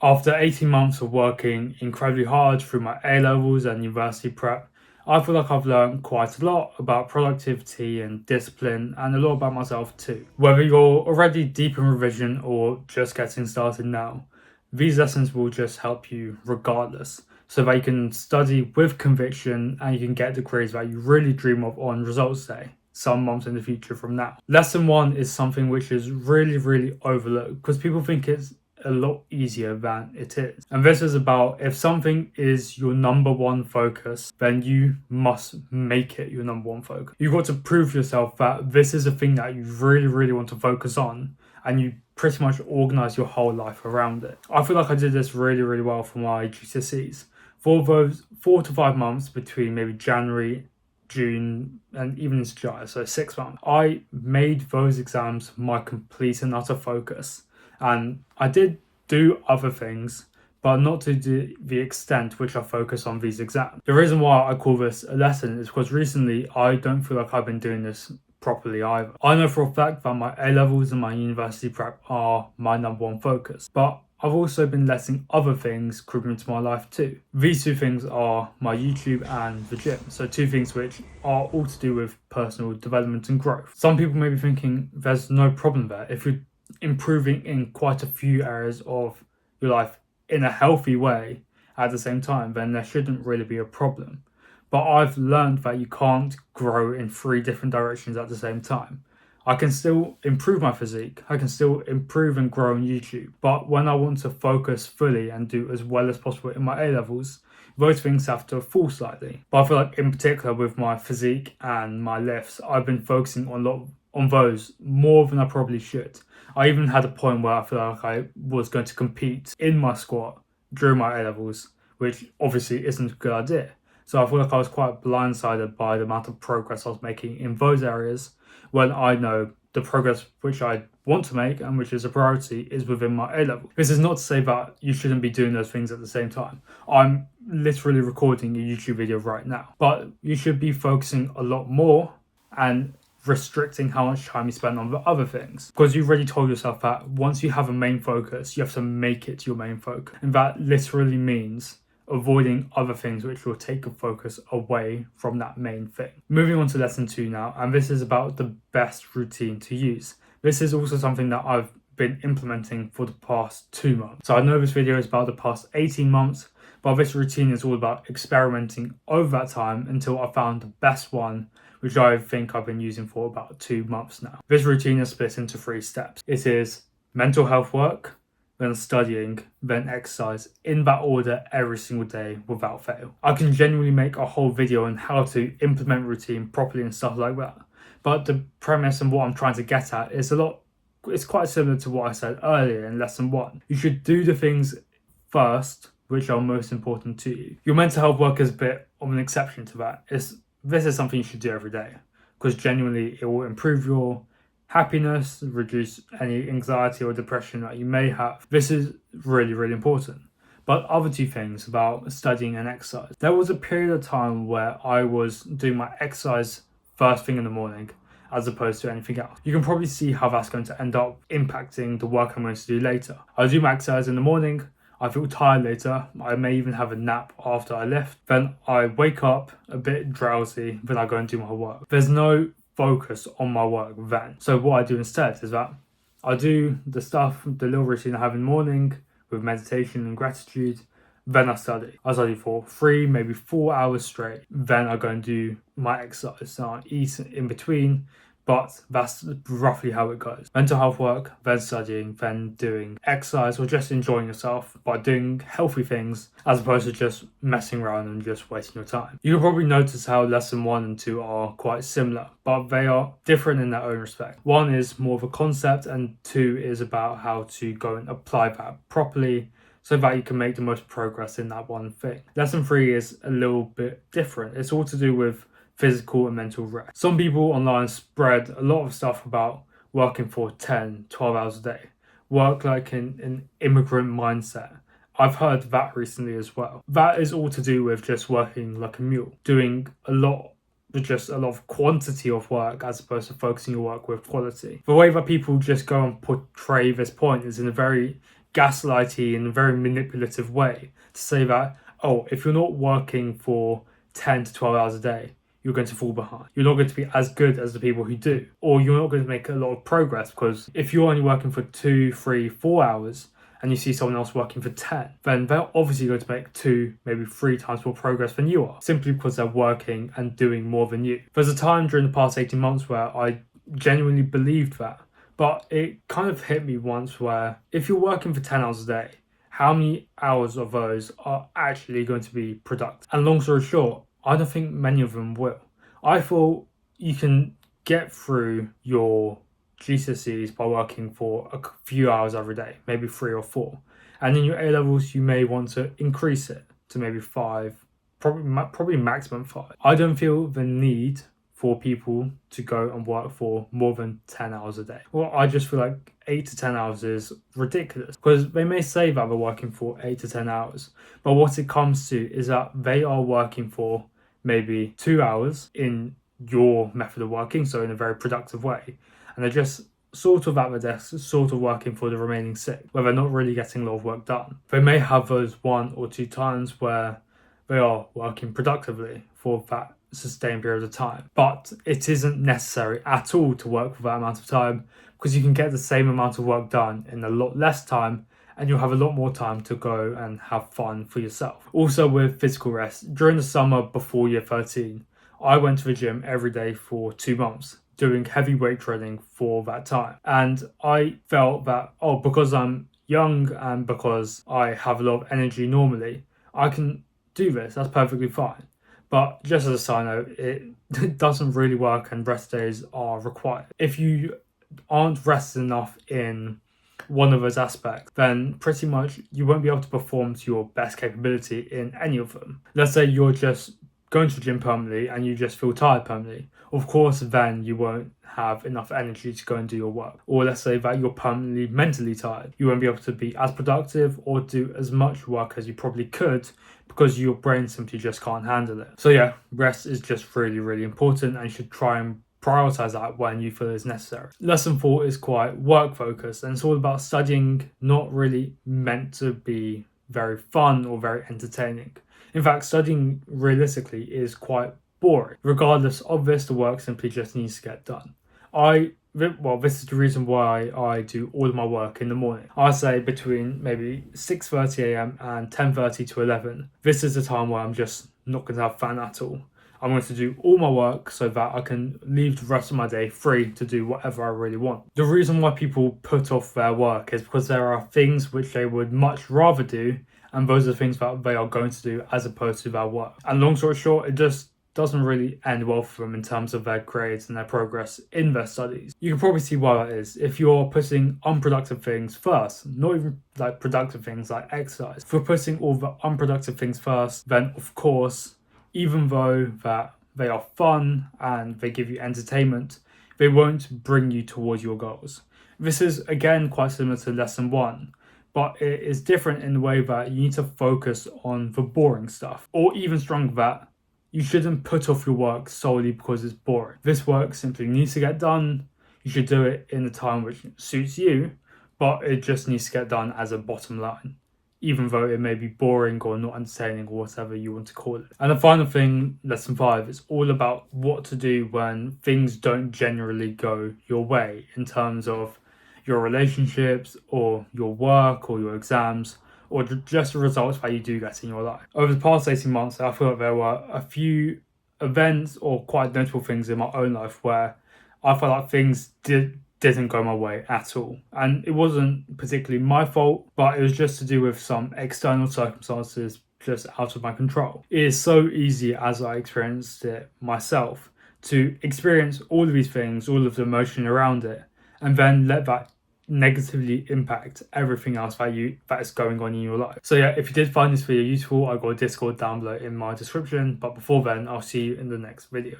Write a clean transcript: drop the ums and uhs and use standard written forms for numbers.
After 18 months of working incredibly hard through my A-levels and university prep, I feel like I've learned quite a lot about productivity and discipline, and a lot about myself too. Whether you're already deep in revision or just getting started now, these lessons will just help you regardless, so that you can study with conviction and you can get the grades that you really dream of on results day some months in the future from now. Lesson 1 is something which is really overlooked because people think it's a lot easier than it is. And this is about, if something is your number one focus, then you must make it your number one focus. You've got to prove to yourself that this is a thing that you really want to focus on, and you pretty much organize your whole life around it. I feel like I did this really well for my GCSEs. For those 4 to 5 months between maybe January, June, and even into July, so 6 months, I made those exams my complete and utter focus. And I did do other things, but not to the extent which I focus on these exams. The reason why I call this a lesson is because recently I don't feel like I've been doing this properly either. I know for a fact that my A-levels and my university prep are my number one focus, but I've also been letting other things creep into my life too. These two things are my YouTube and the gym. So 2 things which are all to do with personal development and growth. Some people may be thinking there's no problem there. If you're improving in quite a few areas of your life in a healthy way at the same time, then there shouldn't really be a problem. But I've learned that you can't grow in 3 different directions at the same time. I can still improve my physique, I can still improve and grow on YouTube, but when I want to focus fully and do as well as possible in my A-levels, those things have to fall slightly. But I feel like in particular with my physique and my lifts, I've been focusing on those more than I probably should. I even had a point where I feel like I was going to compete in my squat during my A-levels, which obviously isn't a good idea. So I feel like I was quite blindsided by the amount of progress I was making in those areas, when I know the progress which I want to make and which is a priority is within my A-level. This is not to say that you shouldn't be doing those things at the same time. I'm literally recording a YouTube video right now, but you should be focusing a lot more and restricting how much time you spend on the other things, because you've already told yourself that once you have a main focus, you have to make it your main focus, and that literally means avoiding other things which will take your focus away from that main thing. Moving on to lesson 2 now, and this is about the best routine to use. This is also something that I've been implementing for the past 2 months. So I know this video is about the past 18 months, but this routine is all about experimenting over that time until I found the best one, which I think I've been using for about 2 months now. This routine is split into 3 steps. It is mental health work, then studying, then exercise, in that order every single day without fail. I can genuinely make a whole video on how to implement routine properly and stuff like that. But the premise and what I'm trying to get at is it's quite similar to what I said earlier in lesson 1. You should do the things first which are most important to you. Your mental health work is a bit of an exception to that. This is something you should do every day, because genuinely it will improve your happiness, reduce any anxiety or depression that you may have. This is really important. But other 2 things about studying and exercise. There was a period of time where I was doing my exercise first thing in the morning as opposed to anything else. You can probably see how that's going to end up impacting the work I'm going to do later. I do my exercise in the morning, I feel tired later, I may even have a nap after I lift, then I wake up a bit drowsy, then I go and do my work. There's no focus on my work then. So what I do instead is that I do the little routine I have in the morning with meditation and gratitude, then I study. I study for 3, maybe 4 hours straight, then I go and do my exercise. So I eat in between, but that's roughly how it goes. Mental health work, then studying, then doing exercise, or just enjoying yourself by doing healthy things as opposed to just messing around and just wasting your time. You can probably notice how lesson 1 and 2 are quite similar, but they are different in their own respect. 1 is more of a concept and 2 is about how to go and apply that properly so that you can make the most progress in that one thing. Lesson 3 is a little bit different. It's all to do with physical and mental rest. Some people online spread a lot of stuff about working for 10, 12 hours a day. Work like an immigrant mindset. I've heard that recently as well. That is all to do with just working like a mule, doing a lot of quantity of work as opposed to focusing your work with quality. The way that people just go and portray this point is in a very gaslighty and very manipulative way to say that, oh, if you're not working for 10 to 12 hours a day, you're going to fall behind. You're not going to be as good as the people who do, or you're not going to make a lot of progress, because if you're only working for 2, 3, 4 hours and you see someone else working for 10, then they're obviously going to make 2, maybe 3 times more progress than you are, simply because they're working and doing more than you. There's a time during the past 18 months where I genuinely believed that, but it kind of hit me once where if you're working for 10 hours a day, how many hours of those are actually going to be productive? And long story short, I don't think many of them will. I thought you can get through your GCSEs by working for a few hours every day, maybe 3 or 4. And in your A-levels, you may want to increase it to maybe 5, probably maximum 5. I don't feel the need for people to go and work for more than 10 hours a day. Well, I just feel like 8 to 10 hours is ridiculous, because they may say that they're working for 8 to 10 hours, but what it comes to is that they are working for maybe 2 hours in your method of working, so in a very productive way, and they're just sort of at the desk, sort of working for the remaining 6, where they're not really getting a lot of work done. They may have those 1 or 2 times where they are working productively for that sustained period of time, but it isn't necessary at all to work for that amount of time, because you can get the same amount of work done in a lot less time, and you'll have a lot more time to go and have fun for yourself. Also, with physical rest, during the summer before year 13, I went to the gym every day for 2 months, doing heavy weight training for that time. And I felt that, oh, because I'm young and because I have a lot of energy normally, I can do this, that's perfectly fine. But just as a side note, it doesn't really work, and rest days are required. If you aren't rested enough in one of those aspects, then pretty much you won't be able to perform to your best capability in any of them. Let's say you're just going to the gym permanently and you just feel tired permanently. Of course, then you won't have enough energy to go and do your work. Or let's say that you're permanently mentally tired. You won't be able to be as productive or do as much work as you probably could, because your brain simply just can't handle it. So yeah, rest is just really, really important, and you should try and prioritize that when you feel it's necessary. Lesson 4 is quite work focused, and it's all about studying, not really meant to be very fun or very entertaining. In fact, studying realistically is quite boring. Regardless of this, the work simply just needs to get done. This is the reason why I do all of my work in the morning. I say between maybe 6:30 a.m. and 10:30 to 11. This is the time where I'm just not going to have fun at all. I'm going to do all my work so that I can leave the rest of my day free to do whatever I really want. The reason why people put off their work is because there are things which they would much rather do, and those are things that they are going to do as opposed to their work. And long story short, it just doesn't really end well for them in terms of their grades and their progress in their studies. You can probably see why that is. If you're putting unproductive things first, not even like productive things like exercise, if you're putting all the unproductive things first, then of course, even though that they are fun and they give you entertainment, they won't bring you towards your goals. This is again quite similar to lesson 1, but it is different in the way that you need to focus on the boring stuff, or even stronger, that you shouldn't put off your work solely because it's boring. This work simply needs to get done. You should do it in the time which suits you, but it just needs to get done as a bottom line, even though it may be boring or not entertaining or whatever you want to call it. And the final thing, lesson 5, is all about what to do when things don't generally go your way in terms of your relationships or your work or your exams, or just the results that you do get in your life. Over the past 18 months, I feel like there were a few events or quite notable things in my own life where I felt like things didn't go my way at all. And it wasn't particularly my fault, but it was just to do with some external circumstances just out of my control. It is so easy, as I experienced it myself, to experience all of these things, all of the emotion around it, and then let that negatively impact everything else that is going on in your life. So yeah, if you did find this video useful, I've got a Discord down below in my description. But before then, I'll see you in the next video.